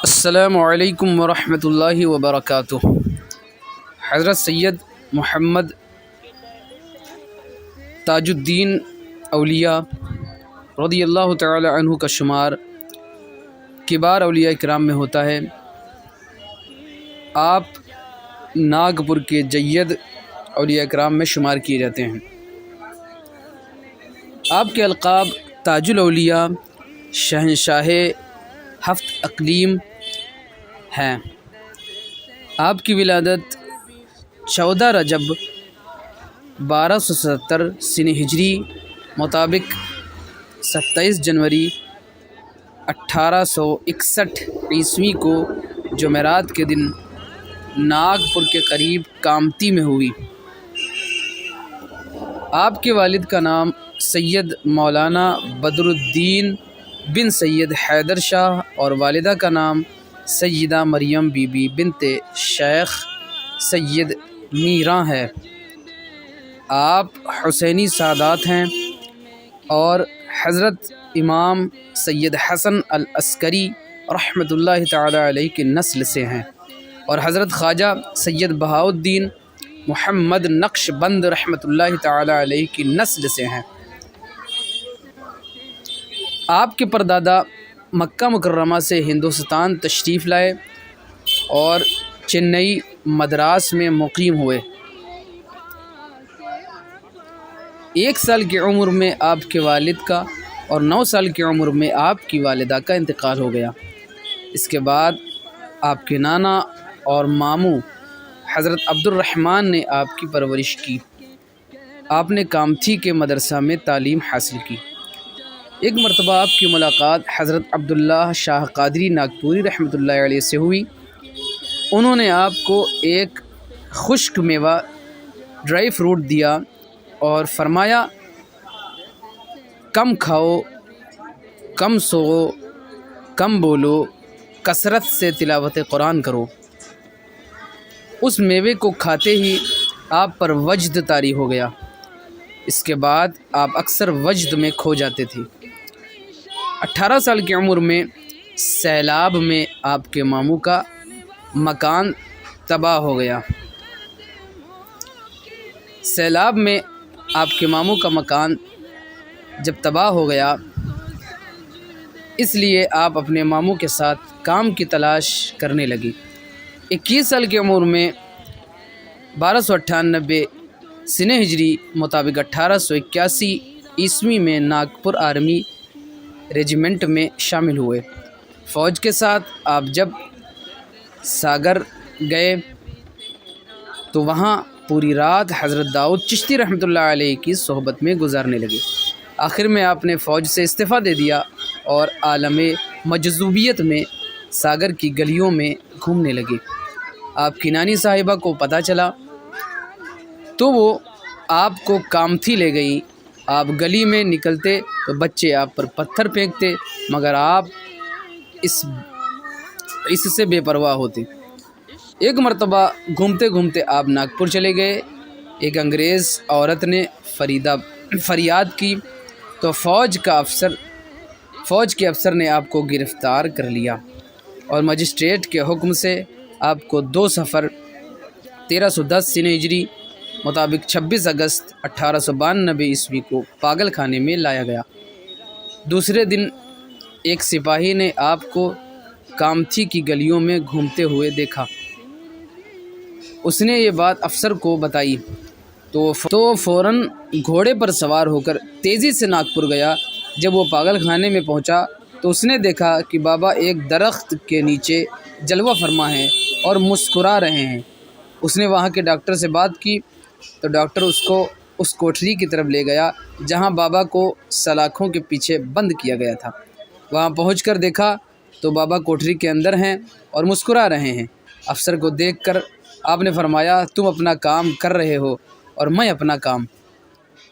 السلام علیکم ورحمۃ اللہ وبرکاتہ۔ حضرت سید محمد تاج الدین اولیاء رضی اللہ تعالی عنہ کا شمار کبار اولیاء کرام میں ہوتا ہے۔ آپ ناگپور کے جید اولیاء کرام میں شمار کیے جاتے ہیں۔ آپ کے القاب تاج الاولیاء، شہنشاہ ہفت اقلیم ہیں۔ آپ کی ولادت 14 رجب 1277 سن ہجری مطابق 27 جنوری 1861 عیسوی کو جمعرات کے دن ناگپور کے قریب کامتی میں ہوئی۔ آپ کے والد کا نام سید مولانا بدر الدین بن سید حیدر شاہ اور والدہ کا نام سیدہ مریم بی بی بنت شیخ سید میراں ہے۔ آپ حسینی سادات ہیں اور حضرت امام سید حسن العسکری رحمۃ اللہ تعالی علیہ کی نسل سے ہیں اور حضرت خواجہ سید بہاؤالدین محمد نقش بند رحمۃ اللہ تعالی علیہ کی نسل سے ہیں۔ آپ کے پردادا مکہ مکرمہ سے ہندوستان تشریف لائے اور چنئی مدراس میں مقیم ہوئے۔ 1 سال کی عمر میں آپ کے والد کا اور 9 سال کی عمر میں آپ کی والدہ کا انتقال ہو گیا۔ اس کے بعد آپ کے نانا اور ماموں حضرت عبد الرحمن نے آپ کی پرورش کی۔ آپ نے کامتھی کے مدرسہ میں تعلیم حاصل کی۔ ایک مرتبہ آپ کی ملاقات حضرت عبداللہ شاہ قادری ناگپوری رحمۃ اللہ علیہ سے ہوئی۔ انہوں نے آپ کو ایک خشک میوہ ڈرائی فروٹ دیا اور فرمایا، کم کھاؤ، کم سوؤ، کم بولو، کثرت سے تلاوت قرآن کرو۔ اس میوے کو کھاتے ہی آپ پر وجد طاری ہو گیا۔ اس کے بعد آپ اکثر وجد میں کھو جاتے تھے۔ 18 سال کی عمر میں سیلاب میں آپ کے ماموں کا مکان تباہ ہو گیا۔ سیلاب میں آپ کے ماموں کا مکان جب تباہ ہو گیا، اس لیے آپ اپنے ماموں کے ساتھ کام کی تلاش کرنے لگی۔ 21 سال کی عمر میں 1298 سن ہجری مطابق 1881 عیسوی میں ناگپور آرمی ریجیمنٹ میں شامل ہوئے۔ فوج کے ساتھ آپ جب ساگر گئے تو وہاں پوری رات حضرت داؤد چشتی رحمۃ اللہ علیہ کی صحبت میں گزارنے لگے۔ آخر میں آپ نے فوج سے استعفیٰ دے دیا اور عالم مجذوبیت میں ساگر کی گلیوں میں گھومنے لگے۔ آپ کی نانی صاحبہ کو پتہ چلا تو وہ آپ کو کامتھی لے گئی۔ آپ گلی میں نکلتے تو بچے آپ پر پتھر پھینکتے، مگر آپ اس سے بے پرواہ ہوتے۔ ایک مرتبہ گھومتے گھومتے آپ ناگپور چلے گئے۔ ایک انگریز عورت نے فریاد کی تو فوج کے افسر نے آپ کو گرفتار کر لیا اور مجسٹریٹ کے حکم سے آپ کو 2 صفر 1310 سن ہجری مطابق 26 اگست 1892 عیسوی کو پاگل خانے میں لایا گیا۔ دوسرے دن ایک سپاہی نے آپ کو کامتھی کی گلیوں میں گھومتے ہوئے دیکھا۔ اس نے یہ بات افسر کو بتائی تو فوراً گھوڑے پر سوار ہو کر تیزی سے ناگپور گیا۔ جب وہ پاگل خانے میں پہنچا تو اس نے دیکھا کہ بابا ایک درخت کے نیچے جلوہ فرما ہیں اور مسکرا رہے ہیں۔ اس نے وہاں کے ڈاکٹر سے بات کی تو ڈاکٹر اس کو اس کوٹری کی طرف لے گیا جہاں بابا کو سلاخوں کے پیچھے بند کیا گیا تھا۔ وہاں پہنچ کر دیکھا تو بابا کوٹری کے اندر ہیں اور مسکرا رہے ہیں۔ افسر کو دیکھ کر آپ نے فرمایا، تم اپنا کام کر رہے ہو اور میں اپنا کام۔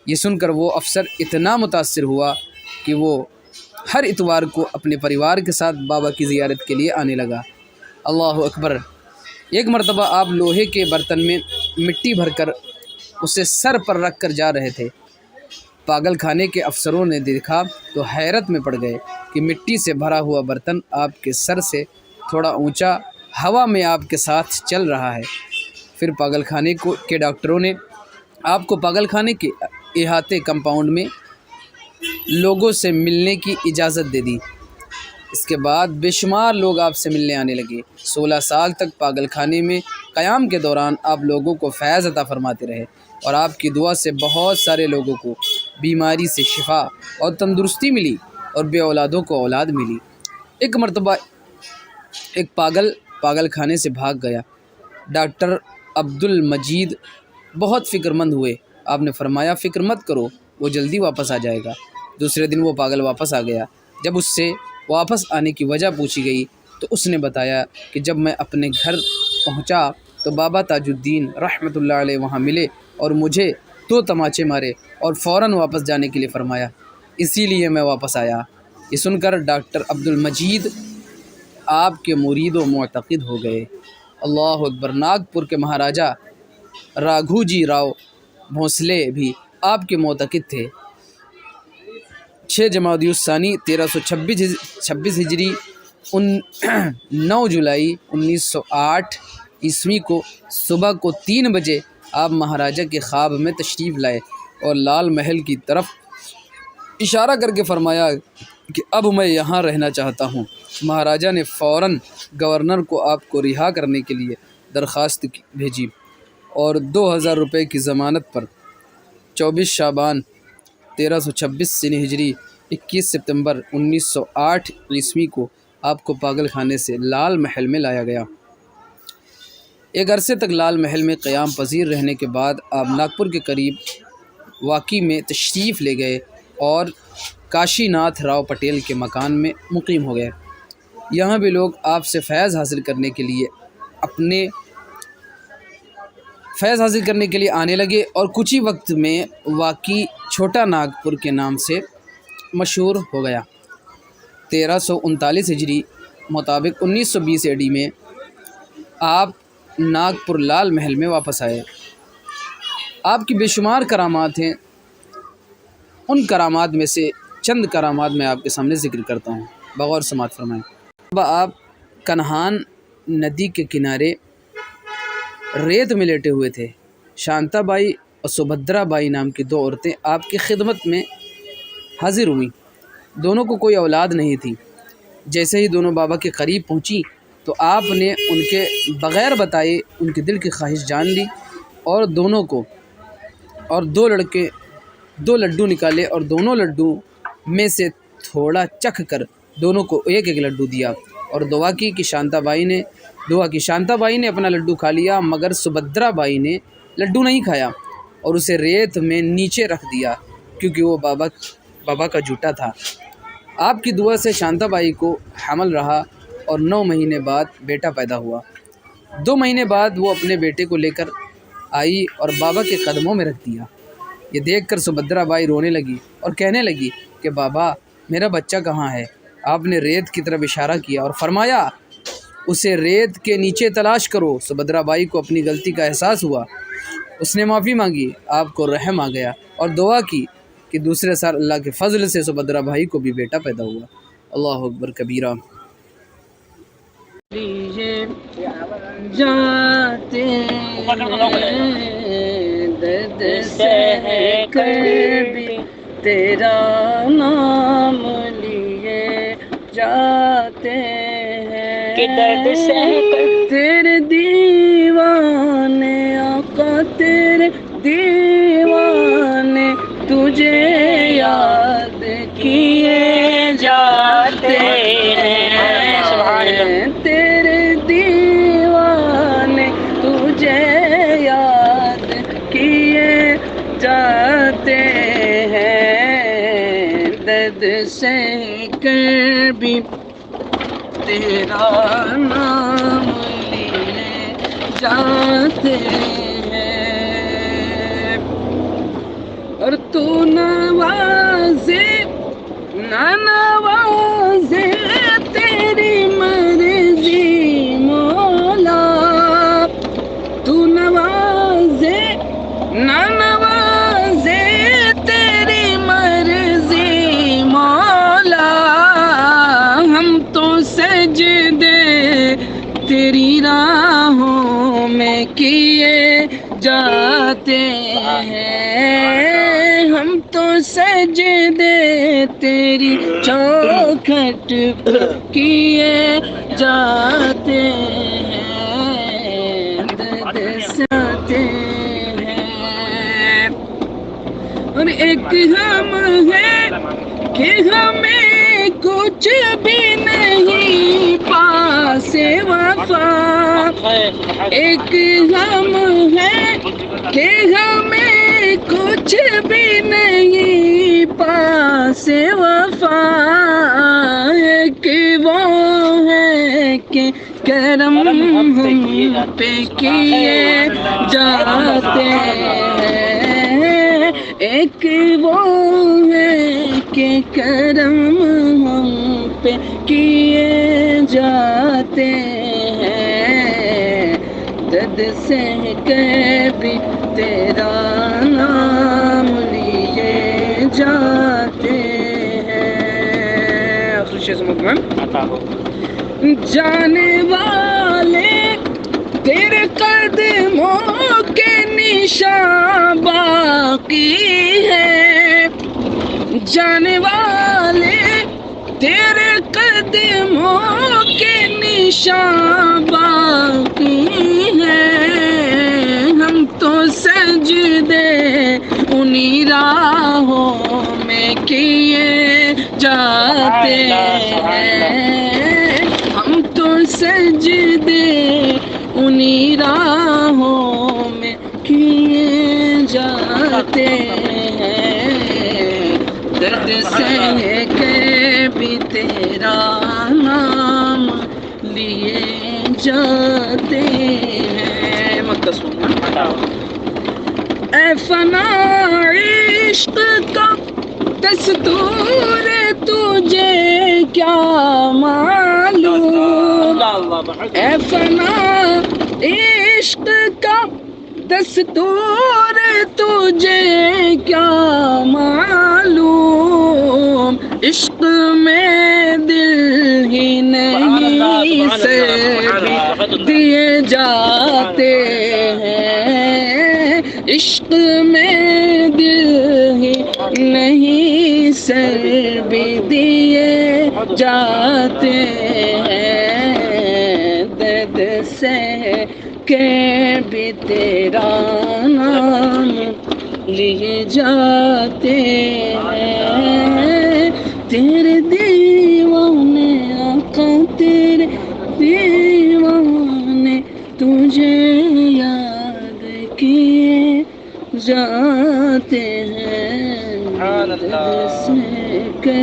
یہ سن کر وہ افسر اتنا متاثر ہوا کہ وہ ہر اتوار کو اپنے پریوار کے ساتھ بابا کی زیارت کے لیے آنے لگا۔ اللہ اکبر۔ ایک مرتبہ آپ لوہے کے برتن میں مٹی بھر کر اسے سر پر رکھ کر جا رہے تھے۔ پاگل خانے کے افسروں نے دیکھا تو حیرت میں پڑ گئے کہ مٹی سے بھرا ہوا برتن آپ کے سر سے تھوڑا اونچا ہوا میں آپ کے ساتھ چل رہا ہے۔ پھر پاگل خانے کے ڈاکٹروں نے آپ کو پاگل خانے کے احاطے کمپاؤنڈ میں لوگوں سے ملنے کی اجازت دے دی۔ اس کے بعد بے شمار لوگ آپ سے ملنے آنے لگے۔ 16 سال تک پاگل خانے میں قیام کے دوران آپ لوگوں کو فیض عطا فرماتے رہے اور آپ کی دعا سے بہت سارے لوگوں کو بیماری سے شفا اور تندرستی ملی اور بے اولادوں کو اولاد ملی۔ ایک مرتبہ ایک پاگل خانے سے بھاگ گیا۔ ڈاکٹر عبد المجید بہت فکر مند ہوئے۔ آپ نے فرمایا فکر مت کرو، وہ جلدی واپس آ جائے گا۔ دوسرے دن وہ پاگل واپس آ گیا۔ جب اس سے واپس آنے کی وجہ پوچھی گئی تو اس نے بتایا کہ جب میں اپنے گھر پہنچا تو بابا تاج الدین رحمۃ اللہ علیہ وہاں ملے اور مجھے 2 تماچے مارے اور فوراً واپس جانے کے لیے فرمایا، اسی لیے میں واپس آیا۔ یہ سن کر ڈاکٹر عبد المجید آپ کے مرید و معتقد ہو گئے۔ اللہ اکبر۔ ناگپور کے مہاراجہ راگھوجی راؤ بھونسلے بھی آپ کے معتقد تھے۔ 6 جمادی الثانی 1326 ہجری 9 جولائی 1908 عیسوی کو صبح کو 3 بجے آپ مہاراجہ کے خواب میں تشریف لائے اور لال محل کی طرف اشارہ کر کے فرمایا کہ اب میں یہاں رہنا چاہتا ہوں۔ مہاراجہ نے فوراً گورنر کو آپ کو رہا کرنے کے لیے درخواست بھیجی اور 2000 روپے کی ضمانت پر 24 شعبان 1326 سنی ہجری 21 ستمبر 1908 عیسوی کو آپ کو پاگل خانے سے لال محل میں لایا گیا۔ ایک عرصے تک لال محل میں قیام پذیر رہنے کے بعد آپ ناگپور کے قریب واقع میں تشریف لے گئے اور کاشی ناتھ راؤ پٹیل کے مکان میں مقیم ہو گئے۔ یہاں بھی لوگ آپ سے فیض حاصل کرنے کے لیے آنے لگے اور کچھ ہی وقت میں واقع چھوٹا ناگپور کے نام سے مشہور ہو گیا۔ 1339 ہجری مطابق 1920 AD میں آپ ناگپور لال محل میں واپس آئے۔ آپ کی بے شمار کرامات ہیں، ان کرامات میں سے چند کرامات میں آپ کے سامنے ذکر کرتا ہوں، بغور سماعت فرمائیں۔ آپ کنہان ندی کے کنارے ریت میں لیٹے ہوئے تھے۔ شانتا بائی اور سبھدرا بائی نام کی 2 عورتیں آپ کی خدمت میں حاضر ہوئیں۔ دونوں کو کوئی اولاد نہیں تھی۔ جیسے ہی دونوں بابا کے قریب پہنچی تو آپ نے ان کے بغیر بتائے ان کے دل کی خواہش جان لی اور دو لڈو نکالے اور دونوں لڈو میں سے تھوڑا چکھ کر دونوں کو ایک لڈو دیا اور دعا کی شانتا بائی نے اپنا لڈو کھا لیا، مگر سبھدرا بائی نے لڈو نہیں کھایا اور اسے ریت میں نیچے رکھ دیا کیونکہ وہ بابا کا جھوٹا تھا۔ آپ کی دعا سے شانتا بائی کو حمل رہا اور 9 مہینے بعد بیٹا پیدا ہوا۔ 2 مہینے بعد وہ اپنے بیٹے کو لے کر آئی اور بابا کے قدموں میں رکھ دیا۔ یہ دیکھ کر سبھدرا بائی رونے لگی اور کہنے لگی کہ بابا میرا بچہ کہاں ہے؟ آپ نے ریت کی طرف اشارہ کیا اور فرمایا اسے ریت کے نیچے تلاش کرو۔ سبھدرا بائی کو اپنی غلطی کا احساس ہوا، اس نے معافی مانگی، آپ کو رحم آ گیا اور دعا کی کہ دوسرے سال اللہ کے فضل سے سبھدرا بھائی کو بھی بیٹا پیدا ہوا۔ اللہ اکبر کبیرہ۔ جاتے درد سہ کر بھی تیرا نام لیے جاتے ہیں کہ درد سہ کر تیرے دیوانے آقا تیرے دیوانے تجھے یاد کیے جاتے ہیں، سبحان اللہ، تیرے دیوانے تجھے یاد کیے جاتے ہیں، درد سہ کر بھی تیرا نام لیے جاتے ہیں، اور تو نوازے نہ نوازے تیری مرضی مولا، تو نوازے نہ نوازے تیری مرضی مولا، ہم تو سجدے کیے جاتے ہیں، ہم تو سجدے تیری چوکھٹ پر کیے جاتے ہیں، درد ساتے ہیں، اور ایک ہم ہے کہ ہمیں کچھ بھی نہیں پاس وفا، ایک ہم ہے کہ ہمیں کچھ بھی نہیں پاس وفا، ایک وہ ہے کہ کرم ہم پہ کیے جاتے ہیں، ایک وہ ہے کہ کرم ہم پہ کیے جاتے ہیں، درد سہ کے بھی تیرا نام لیے جاتے ہیں۔ آخری شیئر سمجھ میں جانے والے تیرے قدموں کے نشان باقی ہے، جانے والے تیرے قدموں کے نشان باقی ہے، ہم تو سجدے انہی راہوں میں کیے جاتے ہیں، ہم تو سجدے انہی راہوں میں کیے جاتے ہیں، درد سہ کے بھی تیرا نام لیے جاتے ہیں۔ مقدس سننا، اے فنا عشق کا دستور تجھے کیا معلوم، اے فنا عشق کا دستور تجھے کیا معلوم، عشق میں دل ہی نہیں سے دیے جاتے ہیں، عشق میں دل ہی نہیں سر بھی دیے جاتے ہیں، درد سہ کے بھی تیرا نام لیے جاتے ہیں، تیرے دیوانے آقا تیرے دیوانے تجھے یاد کیے جاتے ہیں، درد سے کہ